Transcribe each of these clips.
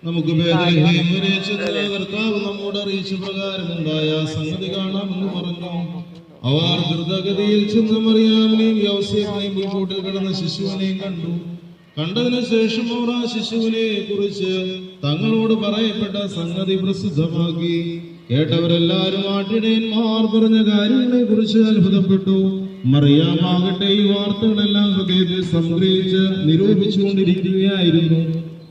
നമുക്ക് കർത്താവ് നമ്മോട് അറിയിച്ച പ്രകാരമുണ്ടായ സംഗതി കാണാമെന്ന് പറഞ്ഞു. അവർ ദ്രുതഗതിയിൽ ചെന്ന് മറിയാമിനെയും യോസേഫിനെയും മുൻകൂട്ടിൽ കിടന്ന ശിശുവിനെയും കണ്ടു. കണ്ടതിനു ശേഷം അവർ ആ ശിശുവിനെ കുറിച്ച് തങ്ങളോട് പറയപ്പെട്ട സംഗതി പ്രസിദ്ധമാക്കി. കേട്ടവരെല്ലാരും ആട്ടിടയന്മാർ പറഞ്ഞ കാര്യങ്ങളെ കുറിച്ച് അത്ഭുതപ്പെട്ടു. മറിയാമാകട്ടെ ഈ വാർത്തകളെല്ലാം ഹൃദയത്തിൽ സംഗ്രഹിച്ച് നിരൂപിച്ചുകൊണ്ടിരിക്കുകയായിരുന്നു.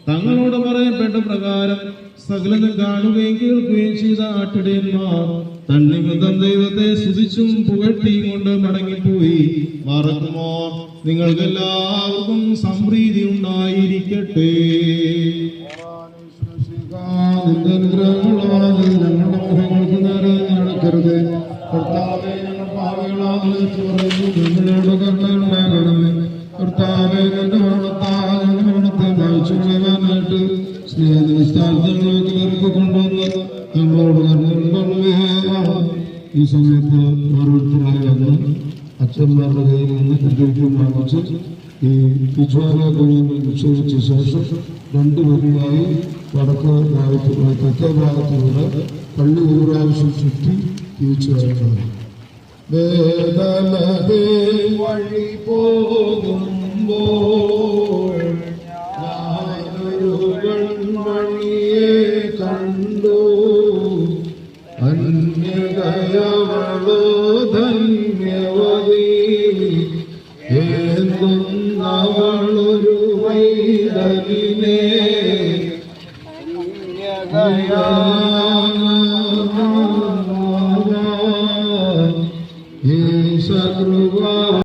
തങ്ങളോട് പറയപ്പെട്ട പ്രകാരം സകലതും കാണുകയും കേൾക്കുകയും ചെയ്ത ആട്ടിടയന്മാർ തന്നിമിത്തം ദൈവത്തെ സ്തുതിച്ചും പുകഴ്ത്തിയും കൊണ്ട് മടങ്ങിപ്പോയി. മറക്കുമോ നിങ്ങൾക്കെല്ലാവർക്കും സംപ്രീതി ഉണ്ടായിരിക്കട്ടെ. നടക്കരുത് കർത്താവേ, ഞങ്ങൾ പാപികളാണ് നിങ്ങളോട് കരുണയുണ്ടാകണമേ. കർത്താവേ, നിന്റെ മരണത്താൽ ഞങ്ങളുടെ മരണത്തെ വായിച്ചു കളയാനായിട്ട് സ്നേഹസ്ഥാനങ്ങളിലേക്ക് ഇറക്കി കൊണ്ടുവന്ന് ഞങ്ങളോട് കരുണയുണ്ടാകണമേ. ഈ സമയത്ത് ഓരോരുത്തരായി വന്ന് അച്ഛന്മാരുടെ കയ്യിൽ നിന്ന് കുട്ടിക്കും വാങ്ങിച്ച് ഈ പിച്ചോല കുഴിയിൽ നിക്ഷേപിച്ച ശേഷം രണ്ടുപേരുമായി വടക്ക് ഭാഗത്തിലൂടെ തെക്കേ ഭാഗത്തിലൂടെ പള്ളി ഒരു പ്രാവശ്യം ചുറ്റി തിരിച്ചു വരേണ്ടത്. വേദനതേ വഴി പോകുമ്പോൾ ഞാനൊരു കൺമണിയെ കണ്ടു. അന്യകയവളോ ധന്യവതി ഏന്തുന്നവളൊരു വൈതലിനെ